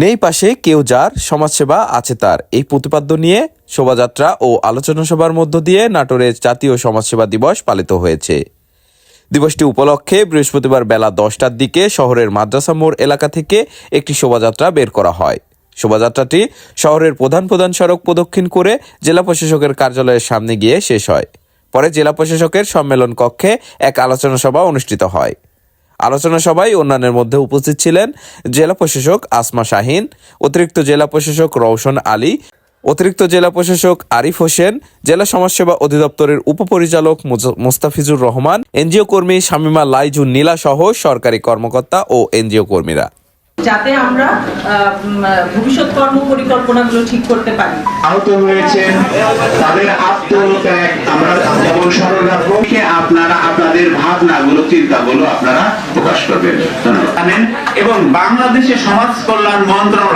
নেই পাশে কেউ যার, সমাজসেবা আছে তার, এই প্রতিপাদ্য নিয়ে শোভাযাত্রা ও আলোচনা সভার মধ্য দিয়ে নাটোরে জাতীয় সমাজসেবা দিবস পালিত হয়েছে। দিবসটি উপলক্ষে বৃহস্পতিবার বেলা 10টার দিকে শহরের মাদ্রাসা মোড় এলাকা থেকে একটি শোভাযাত্রা বের করা হয়। শোভাযাত্রাটি শহরের প্রধান প্রধান সড়ক প্রদক্ষিণ করে জেলা প্রশাসকের কার্যালয়ের সামনে গিয়ে শেষ হয়। পরে জেলা প্রশাসকের সম্মেলন কক্ষে এক আলোচনা সভা অনুষ্ঠিত হয়। আলোচনা সভায় অন্যান্যের মধ্যে উপস্থিত ছিলেন জেলা প্রশাসক আসমা শাহিন, অতিরিক্ত জেলা প্রশাসক রওশন আলী, অতিরিক্ত জেলা প্রশাসক আরিফ হোসেন, জেলা সমাজসেবা অধিদপ্তরের উপপরিচালক মোস্তাফিজুর রহমান, এনজিও কর্মী শামিমা লাইজু নীলা সহ সরকারি কর্মকর্তা ও এনজিও কর্মীরা। যাতে আমরা ভবিষ্যৎ কর্ম পরিকল্পনাগুলো ঠিক করতে পারি। আহত হয়েছেন তাদের আত্মত্যাগ আমরা যেমন স্মরণ রাখবো, আপনারা আপনাদের ভাবনাগুলো চিন্তাগুলো আপনারা প্রকাশ করবেন এবং বাংলাদেশের সমাজ কল্যাণ মন্ত্রণালয়